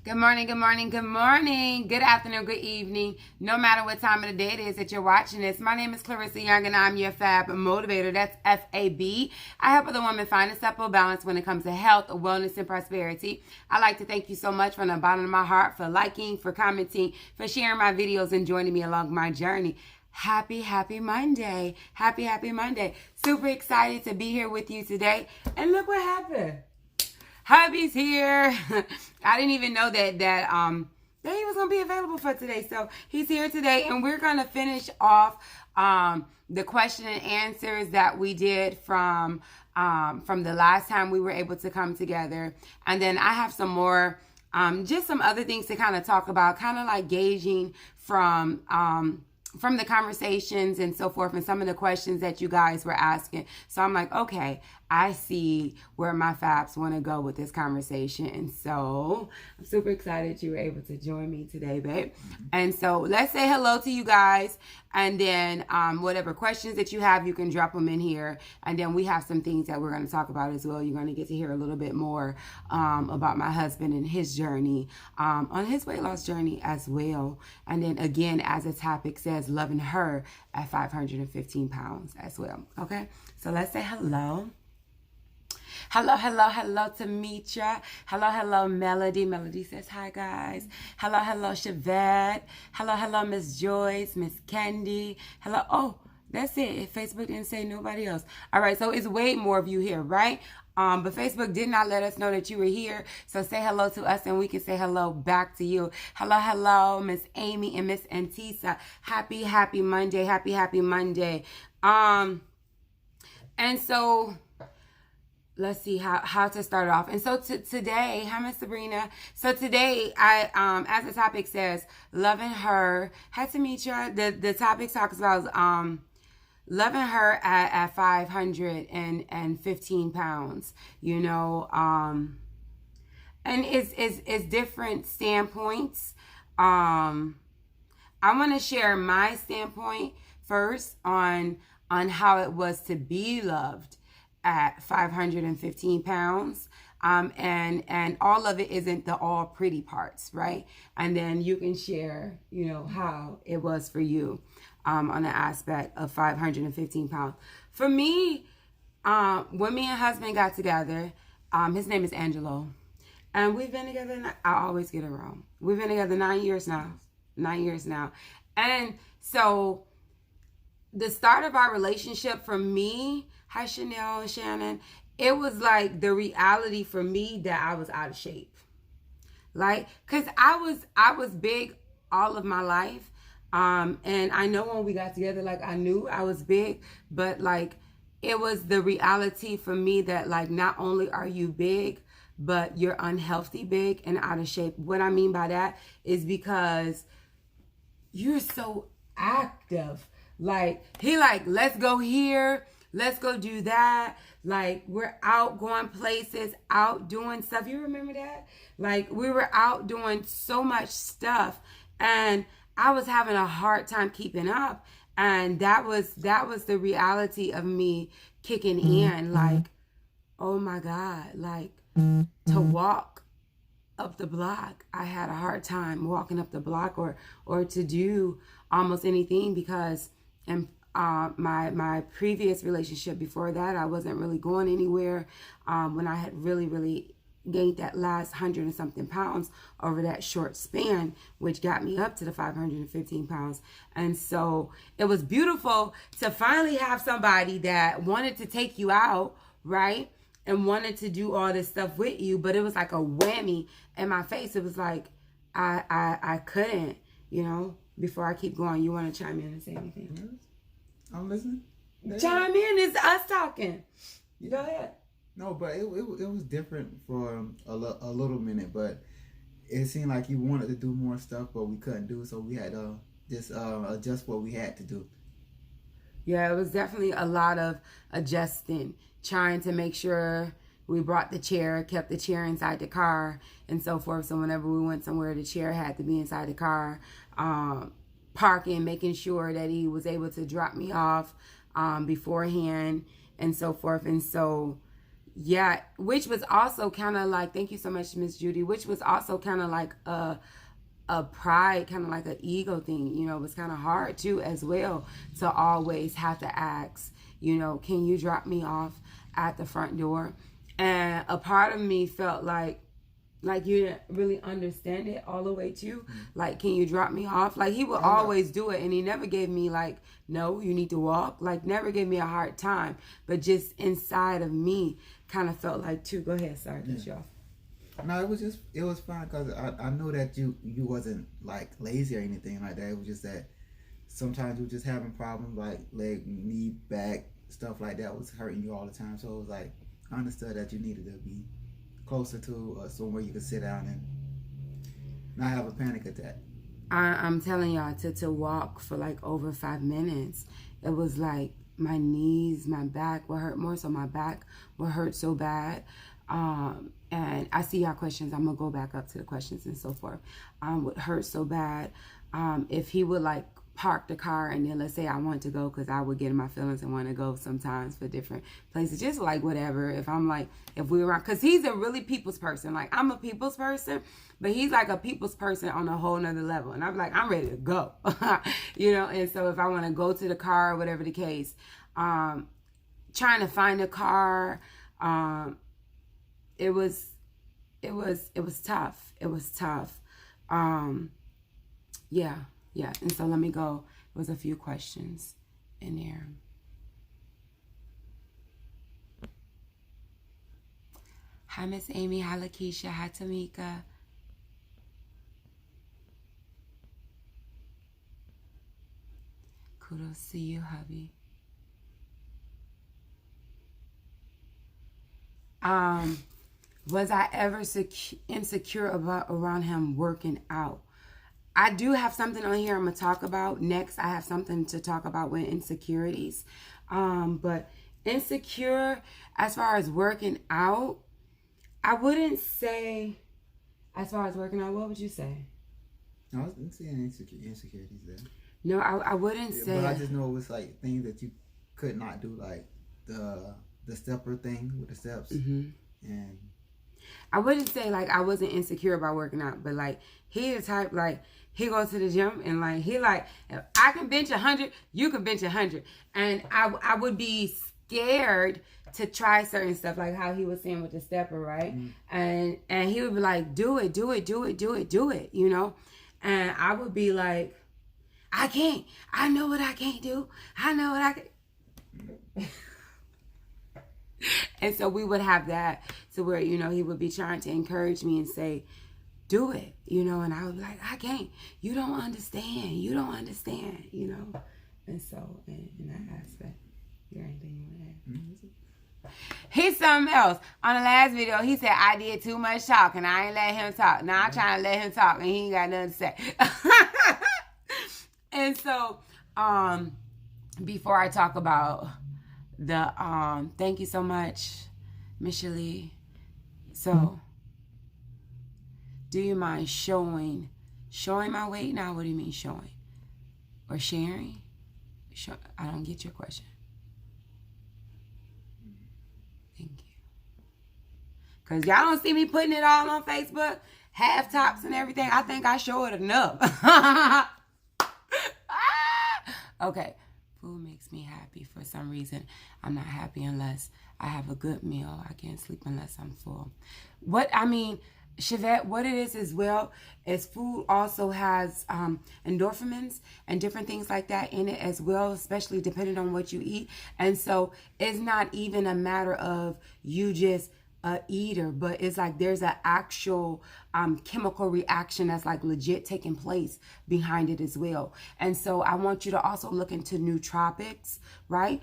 Good morning, good morning, good morning, good afternoon, good evening. No matter what time of the day it is that you're watching this, my name is Clarissa Young and I'm your Fab Motivator. That's FAB. I help other women find a simple balance when it comes to health, wellness, and prosperity. I'd like to thank you so much from the bottom of my heart for liking, for commenting, for sharing my videos and joining me along my journey. Happy Monday. Happy Monday. Super excited to be here with you today. And look what happened. Hubby's here. I didn't even know that he was gonna be available for today. So he's here today, and we're gonna finish off the question and answers that we did from the last time we were able to come together. And then I have some more, just some other things to kind of talk about, kind of like gauging from the conversations and so forth and some of the questions that you guys were asking. So I'm like, okay, I see where my Fabs want to go with this conversation. And so I'm super excited you were able to join me today, babe. And so let's say hello to you guys. And then whatever questions that you have, you can drop them in here. And then we have some things that we're going to talk about as well. You're going to get to hear a little bit more about my husband and his journey, on his weight loss journey as well. And then again, as the topic says, loving her at 515 pounds as well. Okay, so let's say hello. Hello to Mitra. Hello, Melody. Melody says hi, guys. Hello, Shavette. Hello, Miss Joyce, Miss Candy. Hello. Oh, that's it. If Facebook didn't say nobody else. All right, so it's way more of you here, right? But Facebook did not let us know that you were here. So say hello to us and we can say hello back to you. Hello, Miss Amy and Miss Antisa. Happy Monday. Happy Monday. And so let's see how to start off. And so today, hi Miss Sabrina. So today, I as the topic says, loving her. Hi to meet you. The topic talks about loving her at 515 pounds. You know, and it's different standpoints. I want to share my standpoint first on how it was to be loved at 515 pounds. And all of it isn't the all pretty parts, right? And then you can share, you know, how it was for you on the aspect of 515 pounds. For me, when me and husband got together, his name is Angelo. And we've been together, I always get it wrong. We've been together 9 years now. 9 years now. And so the start of our relationship for me, hi Chanel and Shannon, it was like the reality for me that I was out of shape. Like, cause I was big all of my life. And I know when we got together, like I knew I was big, but like it was the reality for me that like not only are you big, but you're unhealthy big and out of shape. What I mean by that is because you're so active. Like he like, let's go here. Let's go do that. Like we're out going places, out doing stuff. You remember that? Like we were out doing so much stuff and I was having a hard time keeping up. And that was the reality of me kicking in. Like, oh my God, like to walk up the block. I had a hard time walking up the block or to do almost anything because my previous relationship before that, I wasn't really going anywhere. When I had really gained that last 100 and something pounds over that short span, which got me up to the 515 pounds. And so it was beautiful to finally have somebody that wanted to take you out, right? And wanted to do all this stuff with you, but it was like a whammy in my face. It was like I couldn't, you know. Before I keep going, you want to chime in and say anything? I'm listening. Chime in. It's us talking. You go ahead. No, but it was different for a little minute, but it seemed like you wanted to do more stuff, but we couldn't do, so we had to just adjust what we had to do. Yeah, it was definitely a lot of adjusting, trying to make sure we brought the chair, kept the chair inside the car, and so forth. So whenever we went somewhere, the chair had to be inside the car. Parking, making sure that he was able to drop me off beforehand, and so forth. And so Yeah, which was also kind of like, thank you so much, Miss Judy, which was also kind of like a pride, kind of like an ego thing. You know, it was kind of hard too as well to always have to ask, you know, can you drop me off at the front door? And a part of me felt like you didn't really understand it all the way too. Like, can you drop me off? Like, he would always do it, and he never gave me like, no, you need to walk. Like, never gave me a hard time, but just inside of me kind of felt like too. Go ahead, sorry, cut you off. No, it was fine because I know that you wasn't like lazy or anything like that. It was just that sometimes you were just having problems like leg, knee, back, stuff like that was hurting you all the time. So it was like, I understood that you needed to be closer to somewhere you could sit down and not have a panic attack. I'm telling y'all, to walk for like over 5 minutes, it was like my knees, my back would hurt more. So my back would hurt so bad. And I see y'all questions. I'm gonna go back up to the questions and so forth. Would hurt so bad. If he would like park the car and then let's say I want to go, because I would get in my feelings and want to go sometimes for different places, just like whatever. If I'm like, if we were, because he's a really people's person. Like, I'm a people's person, but he's like a people's person on a whole nother level. And I'm like, I'm ready to go. You know. And so if I want to go to the car or whatever the case, trying to find a car, it was tough. It was tough. Yeah. And so let me go. There was a few questions in there. Hi, Miss Amy. Hi, Lakeisha. Hi, Tamika. Kudos to you, hubby. Was I ever insecure around him working out? I do have something on here I'm going to talk about. Next, I have something to talk about with insecurities. But insecure as far as working out, I wouldn't say as far as working out. What would you say? I wasn't seeing insecurities there. No, I wouldn't say. But I just know it was like things that you could not do, like the stepper thing with the steps. Mm-hmm. And I wouldn't say like I wasn't insecure about working out, but like he the type like he goes to the gym and like he like, if I can bench 100, you can bench 100, and I would be scared to try certain stuff, like how he was saying with the stepper, right? Mm-hmm. And he would be like, do it, you know, and I would be like, I can't. I know what I can't do. I know what I can. And so we would have that to where, you know, he would be trying to encourage me and say, do it, you know, and I would be like, I can't. You don't understand, you know. And so, in that aspect, you got anything you want to add? He's something else. On the last video, he said, I did too much talking. I ain't let him talk. Now I'm trying to let him talk, and he ain't got nothing to say. And so, before I talk about the thank you so much, Miss Lee. So, do you mind showing my weight now? What do you mean showing? Or sharing? I don't get your question. Thank you. Because y'all don't see me putting it all on Facebook, half tops and everything. I think I show it enough. Okay. Food makes me happy for some reason. I'm not happy unless I have a good meal. I can't sleep unless I'm full. Chevette, what it is as well is food also has endorphins and different things like that in it as well, especially depending on what you eat. And so it's not even a matter of you just eater, but it's like there's an actual chemical reaction that's like legit taking place behind it as well. And so I want you to also look into nootropics, right?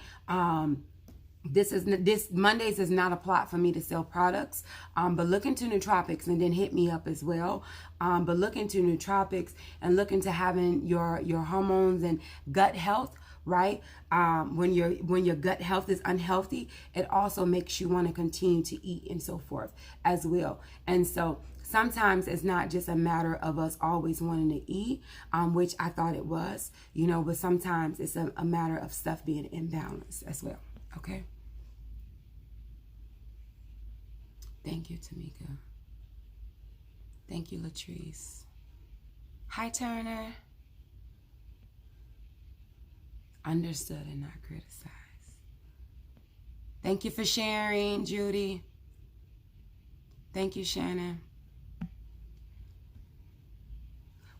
This Mondays is not a plot for me to sell products, but look into nootropics and then hit me up as well. But look into nootropics and look into having your hormones and gut health, right? When your gut health is unhealthy, it also makes you want to continue to eat and so forth as well. And so sometimes it's not just a matter of us always wanting to eat, which I thought it was, you know, but sometimes it's a matter of stuff being imbalanced as well. Okay. Thank you, Tamika. Thank you, Latrice. Hi, Turner. Understood and not criticized. Thank you for sharing, Judy. Thank you, Shannon.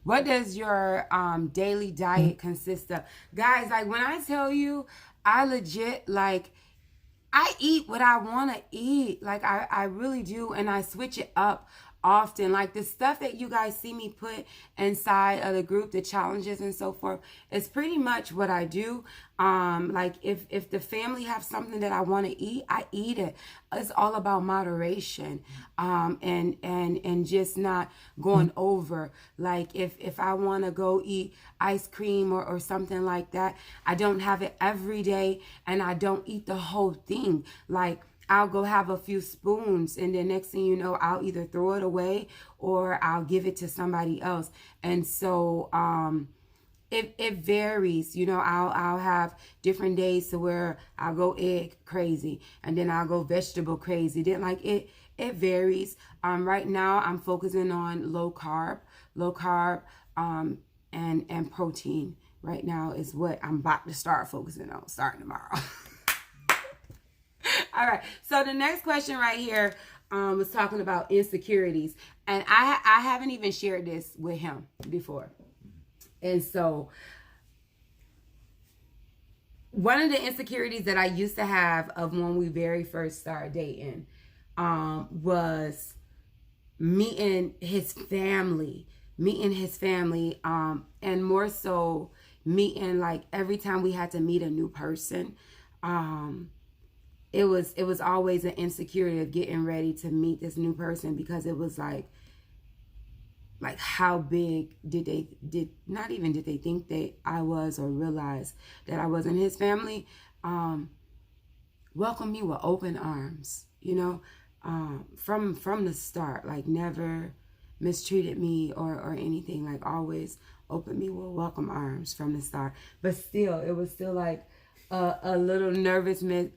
What does your daily diet consist of? Guys, like when I tell you, I legit, like, I eat what I want to eat. Like, I really do. And I switch it up often. Like, the stuff that you guys see me put inside of the group, the challenges and so forth, is pretty much what I do. Like, if the family have something that I want to eat, I eat it. It's all about moderation, and just not going over. Like, if I want to go eat ice cream or something like that, I don't have it every day, and I don't eat the whole thing. Like, I'll go have a few spoons, and then next thing you know, I'll either throw it away or I'll give it to somebody else. And so it varies. You know, I'll have different days to where I'll go egg crazy, and then I'll go vegetable crazy. Then, like, it varies. Right now I'm focusing on low carb, and protein. Right now is what I'm about to start focusing on starting tomorrow. All right. So the next question right here was talking about insecurities. And I haven't even shared this with him before. And so one of the insecurities that I used to have of when we very first started dating was meeting his family, and more so meeting, like, every time we had to meet a new person, it was always an insecurity of getting ready to meet this new person, because it was like how big did they think that I was, or realize that I was in his family, welcomed me with open arms, you know, from the start, like never mistreated me or anything, like always opened me with welcome arms from the start. But still, it was still like a little nervousness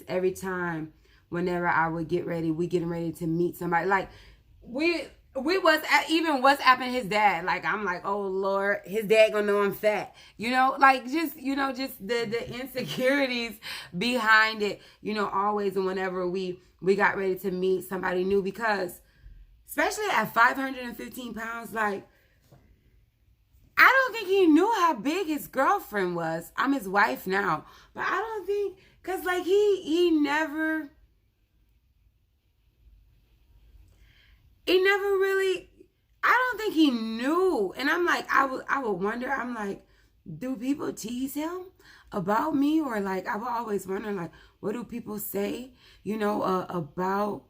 every time whenever I would we getting ready to meet somebody. Like we was even WhatsApping his dad. Like, I'm like, oh Lord, his dad gonna know I'm fat. You know, like, just the insecurities behind it, you know, always. And whenever we got ready to meet somebody new, because especially at 515 pounds, like, I don't think he knew how big his girlfriend was. I'm his wife now. But I don't think, because, like, he never really, I don't think he knew. And I'm like, I would wonder, I'm like, do people tease him about me? Or, like, I would always wonder, like, what do people say, you know, about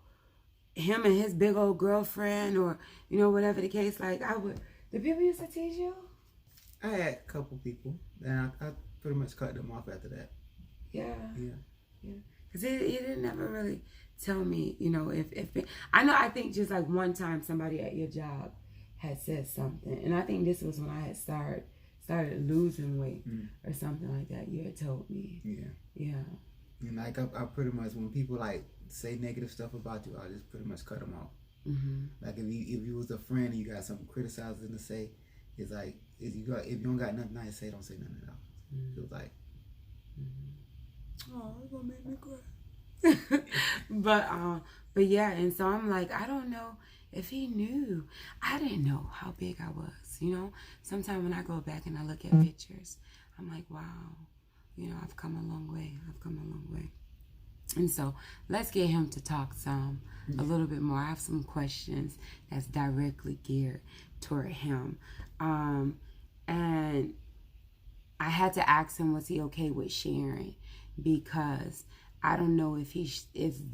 him and his big old girlfriend, or, you know, whatever the case. Like, did people used to tease you? I had a couple people, and I pretty much cut them off after that. Yeah. Because he didn't never really tell me, you know, if I think just like one time somebody at your job had said something, and I think this was when I had started losing weight or something like that. You had told me. Yeah. And like I pretty much, when people like say negative stuff about you, I just pretty much cut them off. Like if you was a friend and you got something criticizing to say, it's like, if you don't got nothing nice to say, don't say nothing at all. It was like, oh, it's gonna make me cry. but yeah, and so I'm like, I don't know if he knew. I didn't know how big I was, you know. Sometimes when I go back and I look at pictures, I'm like, wow, you know, I've come a long way. And so let's get him to talk a little bit more. I have some questions that's directly geared toward him. And I had to ask him, was he okay with sharing? Because I don't know if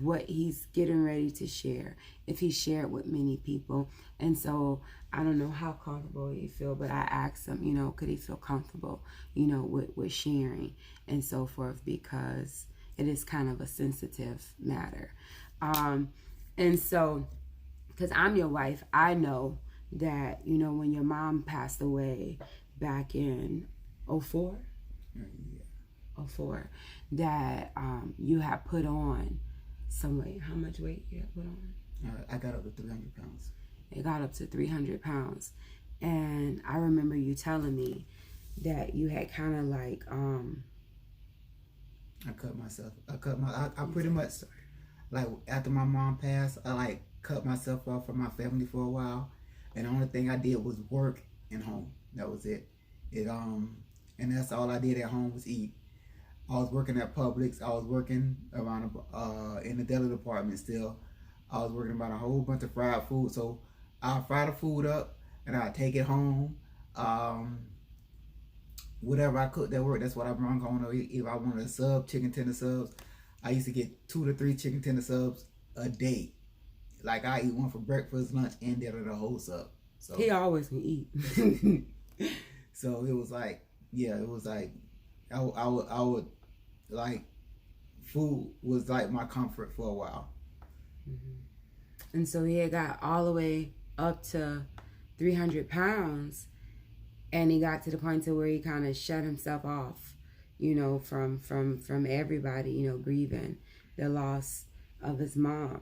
what he's getting ready to share, if he shared with many people. And so I don't know how comfortable he feel, but I asked him, you know, could he feel comfortable, you know, with sharing and so forth, because it is kind of a sensitive matter. And so, because I'm your wife, I know that, you know, when your mom passed away back in 04, that you had put on some weight. How much weight you had put on? I got up to 300 pounds. It got up to 300 pounds. And I remember you telling me that you had kind of like, I pretty much, like, after my mom passed, I, like, cut myself off from my family for a while. And the only thing I did was work and home. That was it. And that's all I did at home was eat. I was working at Publix. I was working around in the deli department still. I was working about a whole bunch of fried food. So I'll fry the food up and I'll take it home. Whatever I cooked at work, that's what I brought home. If I wanted a sub, chicken tender subs, I used to get 2 to 3 chicken tender subs a day. Like, I eat one for breakfast, lunch, and dinner, the whole sub. So he always can eat. So it was like, yeah, it was like, I would like, food was like my comfort for a while. Mm-hmm. And so he had got all the way up to 300 pounds, and he got to the point to where he kind of shut himself off, you know, from everybody, you know, grieving the loss of his mom.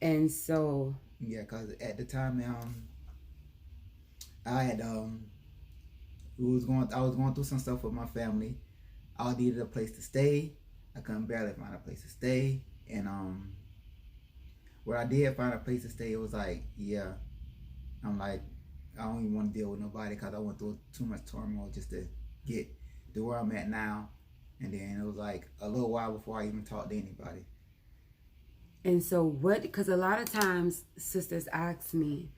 And so yeah, because at the time, I had I was going through some stuff with my family. I needed a place to stay. I couldn't barely find a place to stay, and where I did find a place to stay, it was like, yeah, I'm like, I don't even want to deal with nobody because I went through too much turmoil just to get to where I'm at now. And then it was like a little while before I even talked to anybody. And so what, because a lot of times sisters ask me,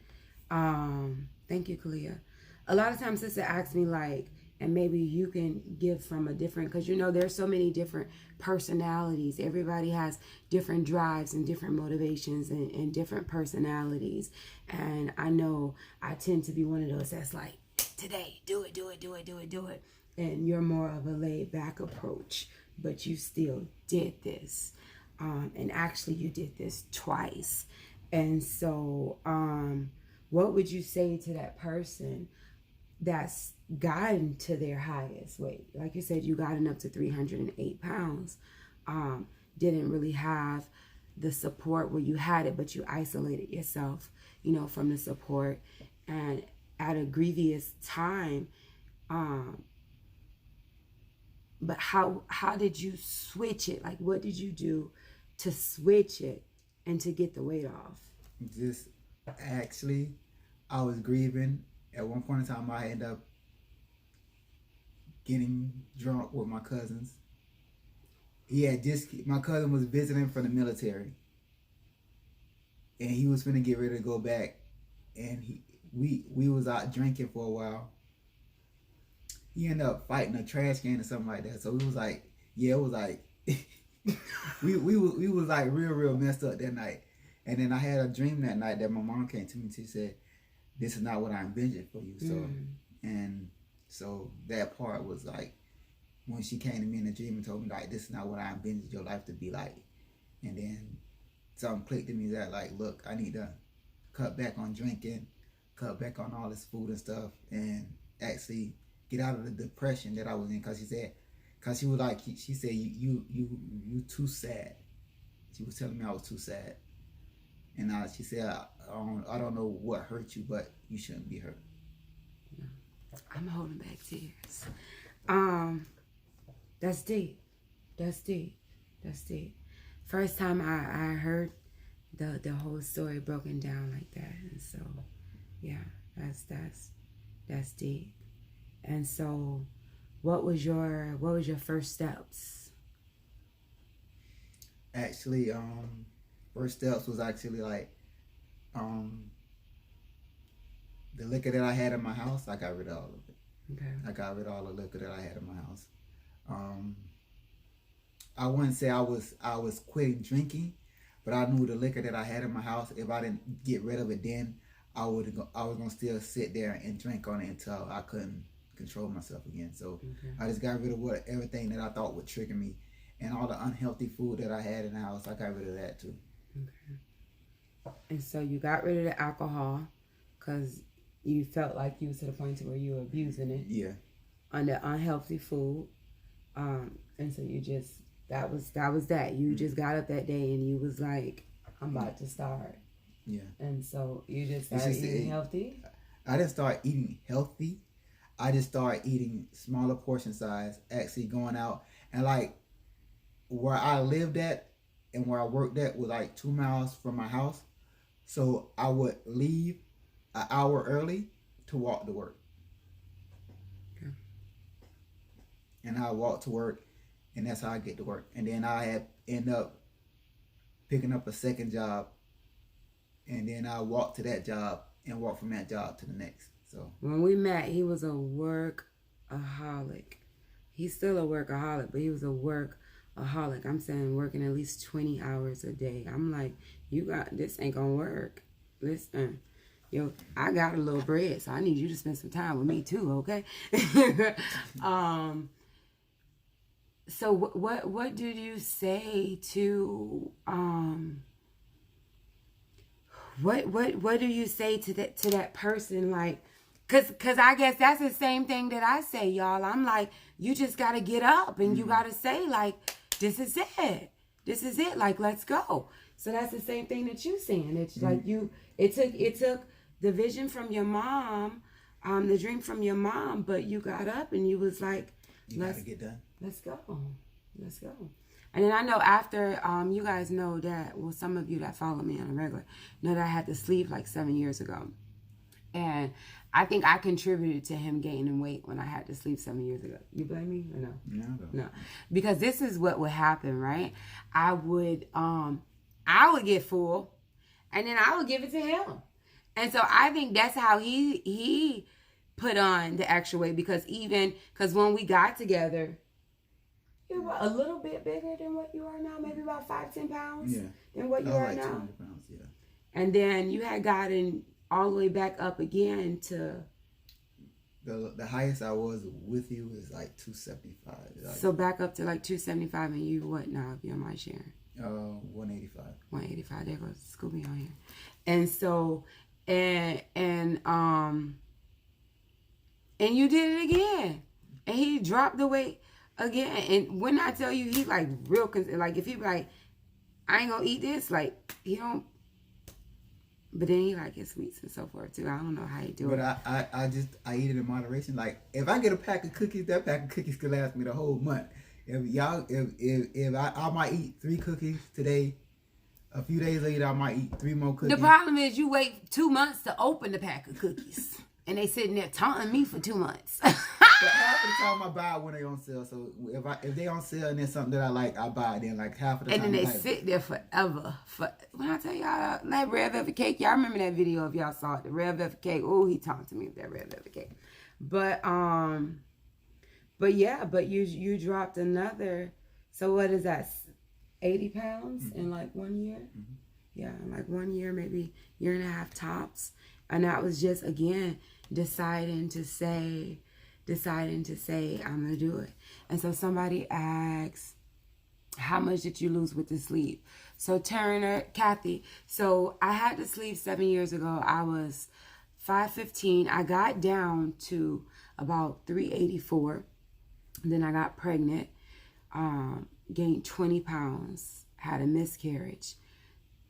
thank you, Kalia. A lot of times sisters ask me, like, and maybe you can give from a different, because you know there's so many different personalities. Everybody has different drives and different motivations and different personalities. And I know I tend to be one of those that's like, today, do it. And you're more of a laid back approach, but you still did this. And actually you did this twice. And so what would you say to that person that's gotten to their highest weight? Like you said, you gotten up to 308 pounds. Didn't really have the support where you had it, but you isolated yourself, you know, from the support. And at a grievous time, but how did you switch it? Like, what did you do to switch it and to get the weight off? Just actually, I was grieving. At one point in time, I ended up getting drunk with my cousins. My cousin was visiting from the military, and he was finna get ready to go back, and we was out drinking for a while. He ended up fighting a trash can or something like that. So it was like, yeah, it was like we was like real messed up that night. And then I had a dream that night that my mom came to me and she said, "This is not what I envisioned for you." So and so that part was like when she came to me in the dream and told me, like, this is not what I envisioned your life to be like. And then something clicked in me that, like, look, I need to cut back on drinking, cut back on all this food and stuff, and actually get out of the depression that I was in. Because she was like, she said, you too sad. She was telling me I was too sad. And she said, I don't know what hurt you, but you shouldn't be hurt. I'm holding back tears. That's deep. First time I heard the whole story broken down like that. And so, yeah, that's deep. And so, what was your first steps? Actually, first steps was actually like, the liquor that I had in my house, I got rid of all of it. Okay. I got rid of all the liquor that I had in my house. I wouldn't say I was quitting drinking, but I knew the liquor that I had in my house, if I didn't get rid of it then, I was gonna still sit there and drink on it until I couldn't control myself again. So I just got rid of everything that I thought would trigger me, and all the unhealthy food that I had in the house, I got rid of that too. Okay. And so you got rid of the alcohol because you felt like you was to the point to where you were abusing it. Yeah. On the unhealthy food, and so you just That was that. You just got up that day and you was like, I'm about to start. Yeah. And so you just started eating healthy? I didn't start eating healthy. I just started eating smaller portion size, actually going out. And like where I lived at and where I worked at was like 2 miles from my house. So I would leave an hour early to walk to work. Okay. And I walk to work, and that's how I get to work. And then I end up picking up a second job, and then I walk to that job and walk from that job to the next. So when we met, he was a workaholic. He's still a workaholic, but he was a workaholic. I'm saying working at least 20 hours a day. I'm like, this ain't gonna work. Listen, yo, I got a little bread, so I need you to spend some time with me too, okay? So what did you say to what do you say to that person, like, cause I guess that's the same thing that I say, y'all. I'm like, you just gotta get up and you gotta say, like, this is it, like, let's go. So that's the same thing that you saying. It's like it took the vision from your mom, the dream from your mom, but you got up and you was like, you gotta get done. Let's go. And then I know after, you guys know that, well, some of you that follow me on a regular know that I had to sleep like 7 years ago. And I think I contributed to him gaining weight when I had to sleep 7 years ago. You blame me or no? No. Because this is what would happen, right? I would get full and then I would give it to him. And so I think that's how he put on the extra weight, because when we got together, you were a little bit bigger than what you are now, maybe about 5-10 pounds than what you are like now. 200 pounds, yeah. And then you had gotten all the way back up again to the highest I was with you is like 275. Like, so back up to like 275, and you what now, if you don't mind sharing? 185. 185. There goes Scooby on here. And so and you did it again, and he dropped the weight again. And when I tell you, he like real, like if he be like, I ain't gonna eat this, like he don't. But then he like his sweets and so forth too. I don't know how he do it. But I eat it in moderation. Like if I get a pack of cookies, that pack of cookies could last me the whole month. If I might eat 3 cookies today, a few days later I might eat 3 more cookies. The problem is you wait 2 months to open the pack of cookies, and they sitting there taunting me for 2 months. But half of the time I buy it when they on sale. So if they on sale and there's something that I like, I buy it. Then like half of the time. And then they sit there forever. When I tell y'all that red velvet cake, y'all remember that video if y'all saw it, the red velvet cake. Oh, he taunted me with that red velvet cake. But yeah, but you dropped another. So what is that? 80 pounds in like 1 year? Mm-hmm. Yeah, in like 1 year, maybe year and a half tops. And that was just again deciding to say I'm gonna do it. And so somebody asks, how much did you lose with the sleep? So Turner, Kathy, so I had to sleep 7 years ago. I was 5'15". I got down to about 384. Then I got pregnant, gained 20 pounds, had a miscarriage.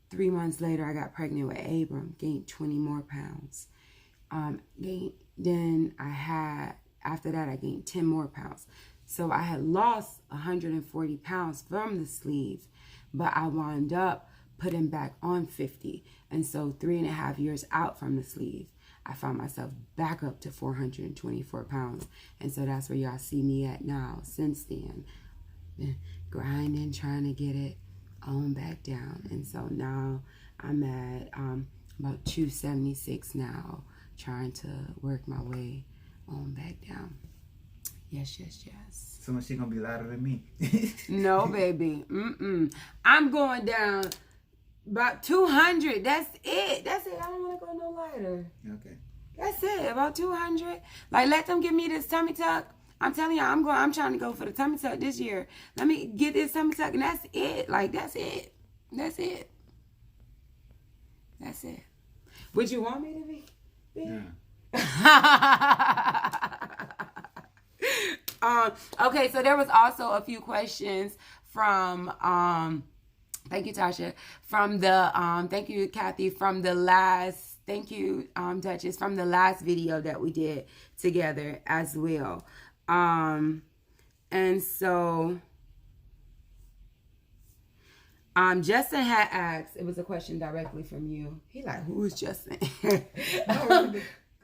3 months later, I got pregnant with Abram, gained 20 more pounds. After that, I gained 10 more pounds. So I had lost 140 pounds from the sleeve, but I wound up putting back on 50. And so 3.5 years out from the sleeve, I found myself back up to 424 pounds. And so that's where y'all see me at now. Since then, grinding, trying to get it on back down. And so now I'm at about 276 now, trying to work my way on back down. Yes. So she gonna be louder than me. No, baby. I'm going down about 200. That's it. I don't want to go no lighter. Okay. That's it. About 200. Like, let them give me this tummy tuck. I'm telling you, I'm trying to go for the tummy tuck this year. Let me get this tummy tuck, and that's it. Like, that's it. Would you want me to be? Yeah. Okay, so there was also a few questions from thank you, Tasha, from the thank you, Kathy, from the last, thank you, Duchess, from the last video that we did together as well. And so Justin had asked, it was a question directly from you. He like, who is Justin?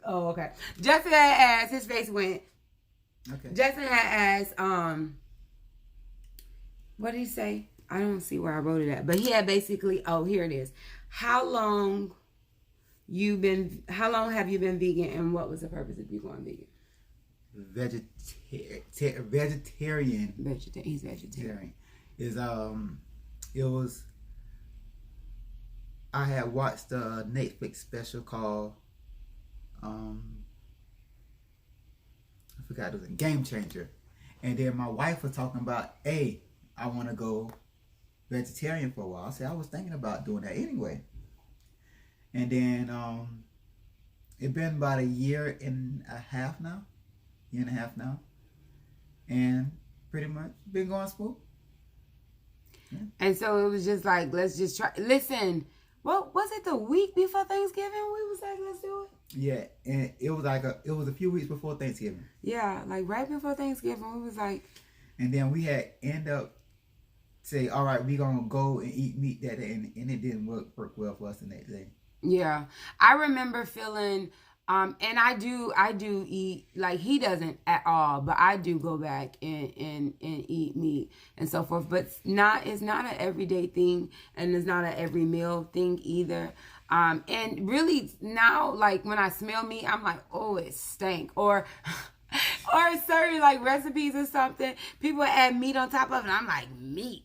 Oh, okay. Justin had asked, his face went. Okay. Justin had asked, what did he say? I don't see where I wrote it at, but he had basically, oh, here it is. How long have you been vegan, and what was the purpose of you going vegan? Vegetarian. He's vegetarian. It was, I had watched a Netflix special called, I forgot, it was a Game Changer. And then my wife was talking about, hey, I want to go vegetarian for a while. I said, I was thinking about doing that anyway. And then it's been about a year and a half now. And pretty much been going smooth. Yeah. And so it was just like, let's just try. Listen, well, was it the week before Thanksgiving? We was like, let's do it. Yeah, and it was a few weeks before Thanksgiving. Yeah, like right before Thanksgiving, we was like. And then we had end up say, all right, we gonna go and eat meat that day, and it didn't work well for us the next day. Yeah, I remember feeling. And I do eat, like he doesn't at all, but I do go back and eat meat and so forth. But it's not an everyday thing, and it's not an every meal thing either. And really now, like when I smell meat, I'm like, oh, it stank. Or certain like recipes or something, people add meat on top of it. I'm like, meat.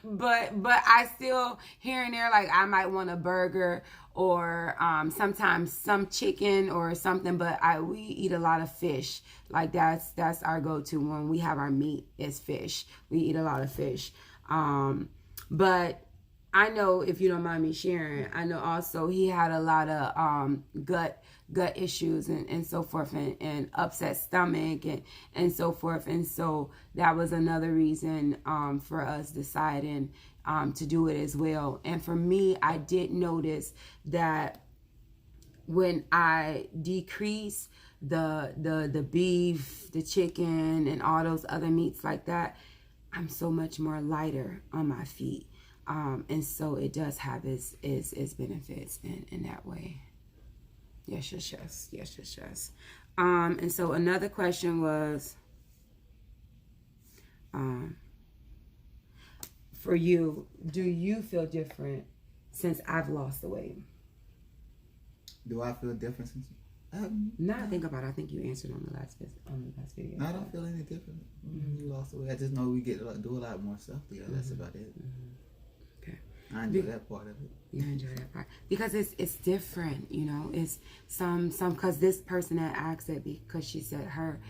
but I still here and there, like I might want a burger or sometimes some chicken or something. But we eat a lot of fish. Like that's our go-to when we have our meat is fish. We eat a lot of fish. But I know, if you don't mind me sharing, I know also he had a lot of gut issues and so forth, and upset stomach and so forth. And so that was another reason for us deciding to do it as well. And for me, I did notice that when I decrease the beef, the chicken, and all those other meats like that, I'm so much more lighter on my feet. And so it does have its benefits in that way. Yes. And so another question was, for you, do you feel different since I've lost the weight? Do I feel different since? Now I think about it, I think you answered on the last video. I don't feel any different. You lost the weight. I just know we get to do a lot more stuff together. That's about it. Okay. I enjoy that part of it. You enjoy that part because it's different, you know. It's some because this person had asked it because she said her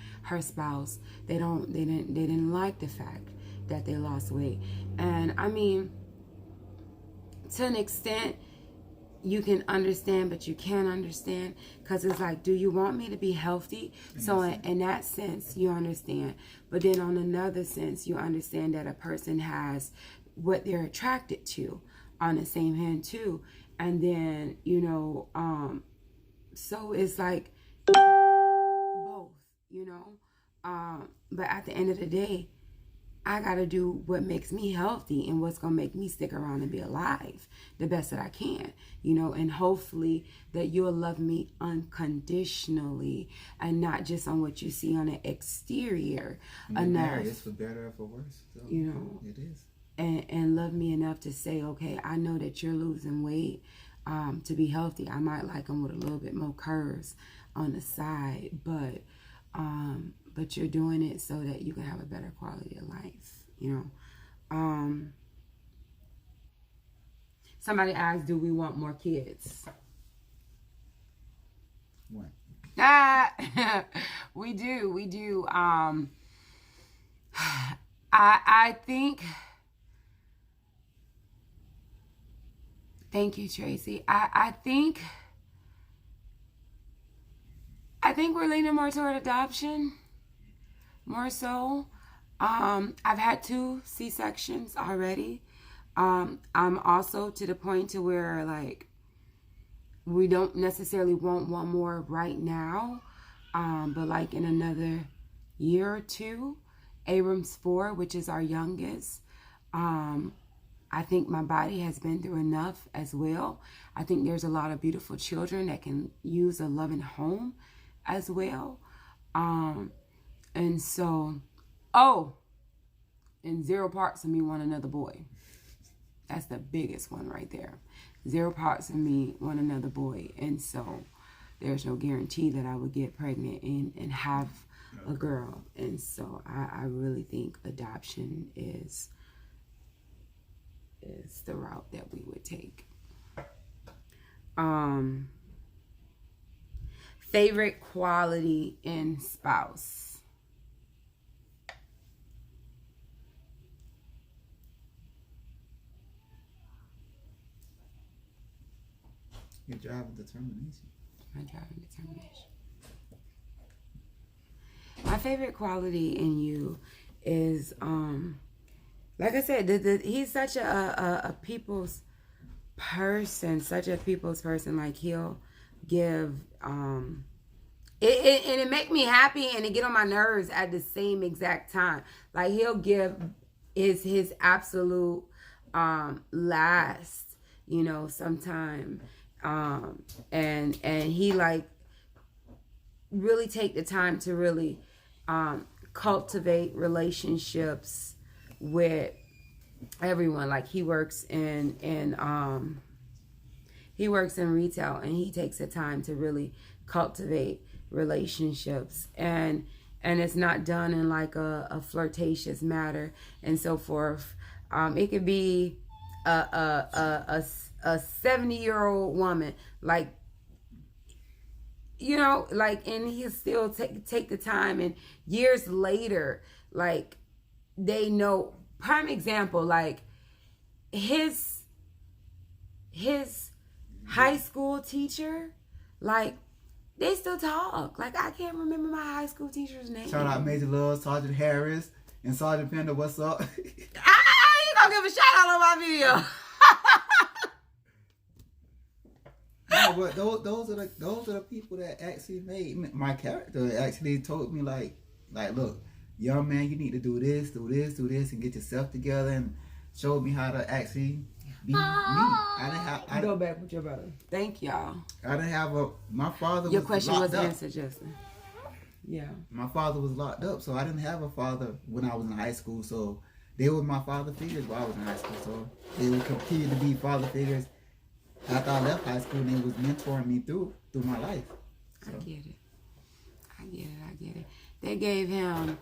spouse they didn't like the fact that they lost weight, and I mean, to an extent you can understand, but you can't understand because it's like, do you want me to be healthy? So in that sense you understand, but then on another sense you understand that a person has what they're attracted to on the same hand too. And then, you know, so it's like both, you know. But at the end of the day, I gotta do what makes me healthy and what's gonna make me stick around and be alive the best that I can, you know. And hopefully that you'll love me unconditionally and not just on what you see on the exterior enough. It's for better or for worse, so you know, it is. And love me enough to say, okay, I know that you're losing weight to be healthy. I might like them with a little bit more curves on the side, but you're doing it so that you can have a better quality of life, you know. Somebody asked, do we want more kids? What? We do. I think. Thank you, Tracy. I think we're leaning more toward adoption, more so. I've had 2 C-sections already. I'm also to the point to where like we don't necessarily want one more right now, but like in another year or 2, Abram's 4, which is our youngest. I think my body has been through enough as well. I think there's a lot of beautiful children that can use a loving home as well. And so, and 0 parts of me want another boy. That's the biggest one right there. 0 parts of me want another boy. And so there's no guarantee that I would get pregnant and have a girl. And so I really think adoption is the route that we would take. Favorite quality in spouse. Your drive and determination. My drive and determination. My favorite quality in you is, like I said, he's such a people's person, Like he'll give, it make me happy and it get on my nerves at the same exact time. Like he'll give his absolute last, sometime. And he like really take the time to really cultivate relationships with everyone. Like he works in retail, and he takes the time to really cultivate relationships, and it's not done in like a flirtatious manner and so forth. It could be a 70-year-old woman, like, and he'll still take the time, and years later, like, they know. Prime example, like, his high school teacher, like, they still talk. Like, I can't remember my high school teacher's name. Shout out Major Love, Sergeant Harris, and Sergeant Pender, what's up? You gonna give a shout out on my video. No, but those are the people that actually made my character. Actually told me like look, young man, you need to do this, and get yourself together, and showed me how to actually be me. I Go back with your brother. Thank y'all. I didn't have my father. Your question was up. answered, Justin. Yeah. My father was locked up, so I didn't have a father when I was in high school. So they were my father figures while I was in high school. So they would continue to be father figures after I left high school, and they was mentoring me through my life. So. I get it. They gave him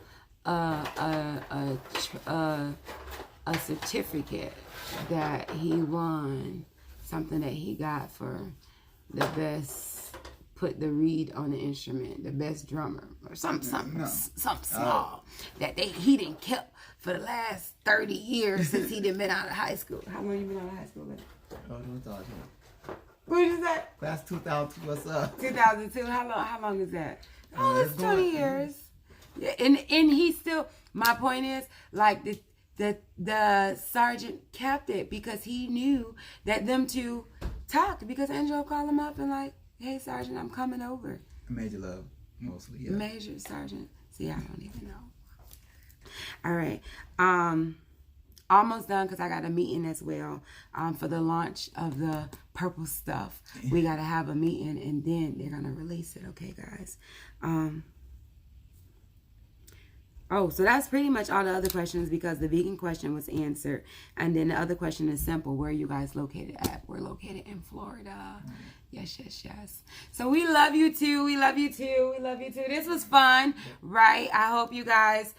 a certificate that he won, something that he got for the best, put the reed on the instrument, the best drummer, or something small that he didn't kept for the last 30 years since he done been out of high school. How long you been out of high school, man? What is that? Class 2002. What's up? 2002. How long is that? Oh, it's 20 years. Yeah, and he still. My point is, like, the sergeant kept it because he knew that them two talked, because Angelo called him up and like, hey, Sergeant, I'm coming over. Major Love, mostly. Yeah. Major Sergeant. See, I don't even know. All right. Almost done, because I got a meeting as well for the launch of the purple stuff. We got to have a meeting, and then they're going to release it. Okay, guys. So that's pretty much all the other questions, because the vegan question was answered. And then the other question is simple. Where are you guys located at? We're located in Florida. Yes. So we love you too. This was fun, right? I hope you guys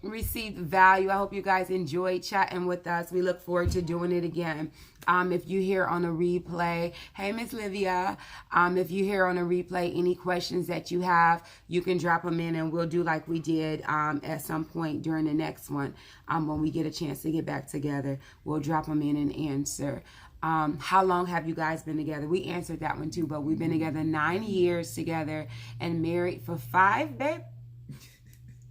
received value. I hope you guys enjoyed chatting with us. We look forward to doing it again. If you hear on a replay, hey, Miss Livia, if you hear on a replay any questions that you have, you can drop them in, and we'll do like we did at some point during the next one. When we get a chance to get back together, we'll drop them in and answer. How long have you guys been together? We answered that one too, but we've been together 9 years together and married for 5, babe.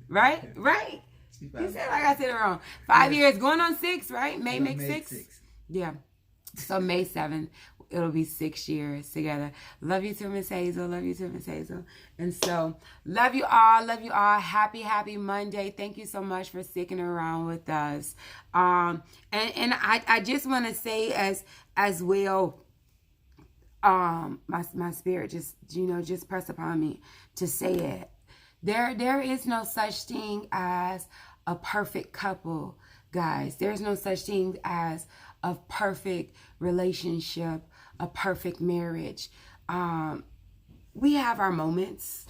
Right? You said like I said it wrong. 5 years, going on 6, right? May make 6? Yeah. So May 7th, it'll be 6 years together. Love you too, Miss Hazel. Love you too, Miss Hazel. And so, love you all. Love you all. Happy Monday. Thank you so much for sticking around with us. And I just want to say as well, my spirit just pressed upon me to say it. There is no such thing as a perfect couple, guys. There's no such thing as a perfect relationship, a perfect marriage. We have our moments.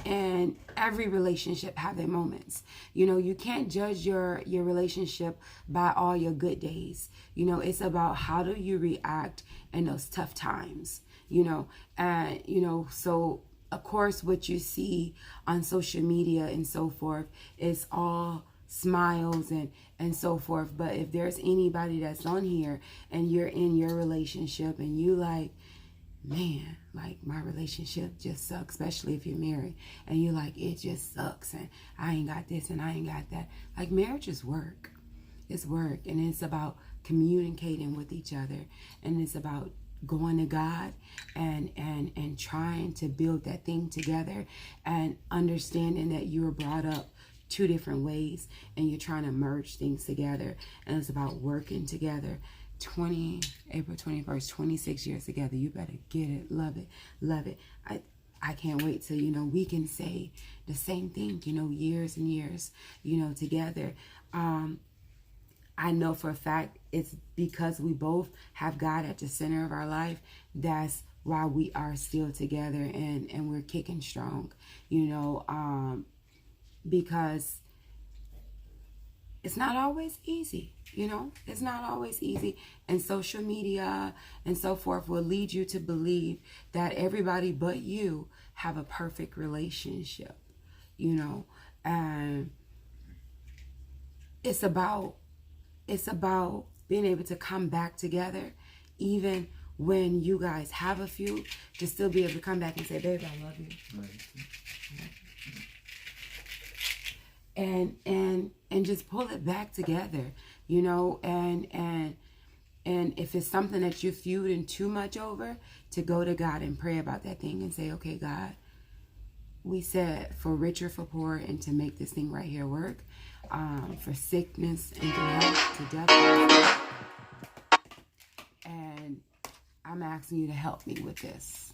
And every relationship have their moments. You can't judge your relationship by all your good days. It's about how do you react in those tough times. So of course what you see on social media and so forth is all smiles and so forth. But if there's anybody that's on here and you're in your relationship and you like, man, like my relationship just sucks, especially if you're married and you're like, it just sucks and I ain't got this and I ain't got that. Like, marriage is work. It's work, and it's about communicating with each other, and it's about going to God and trying to build that thing together, and understanding that you were brought up 2 different ways and you're trying to merge things together, and it's about working together. April 21st, 26 years together. You better get it. Love it. I can't wait till we can say the same thing, years and years, together. I know for a fact it's because we both have God at the center of our life. That's why we are still together and we're kicking strong, because it's not always easy, it's not always easy. And social media and so forth will lead you to believe that everybody but you have a perfect relationship, and it's about being able to come back together, even when you guys have a few, to still be able to come back and say, babe, I love you. And just pull it back together, and if it's something that you're feuding too much over, to go to God and pray about that thing and say, okay, God, we said for rich or for poor, and to make this thing right here work, for sickness and to health, to death. And I'm asking you to help me with this.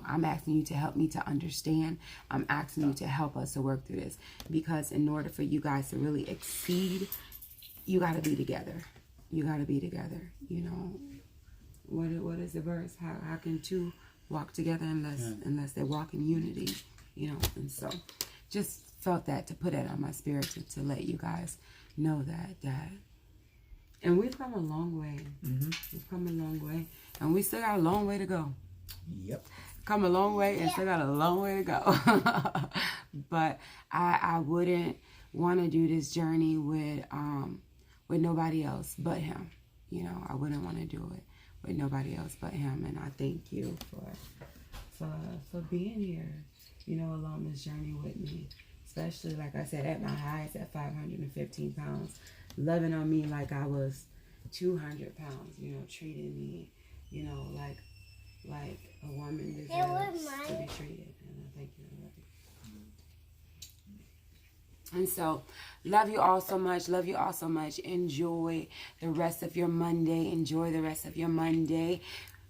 I'm asking you to help me to understand. I'm asking you to help us to work through this, because in order for you guys to really exceed, you got to be together. You got to be together. What is the verse? How can 2 walk together unless they walk in unity? And so just felt that to put it on my spirit to let you guys know that. And we've come a long way. Mm-hmm. We've come a long way, and we still got a long way to go. Yep. Come a long way and still got a long way to go. But I wouldn't want to do this journey with nobody else but him. I wouldn't want to do it with nobody else but him. And I thank you for being here, along this journey with me. Especially, like I said, at my highest at 515 pounds, loving on me like I was 200 pounds, treating me, like a woman deserves to be treated. And I thank you. I love you. And so, love you all so much. Love you all so much. Enjoy the rest of your Monday. Enjoy the rest of your Monday.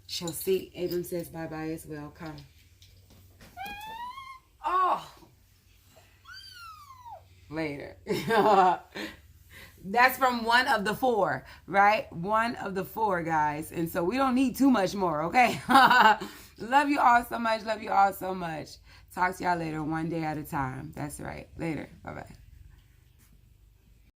She'll see. Abram says bye-bye as well. Come. Oh! Later. That's from one of the 4, right? One of the 4, guys. And so we don't need too much more, okay? Love you all so much. Love you all so much. Talk to y'all later, one day at a time. That's right. Later. Bye-bye.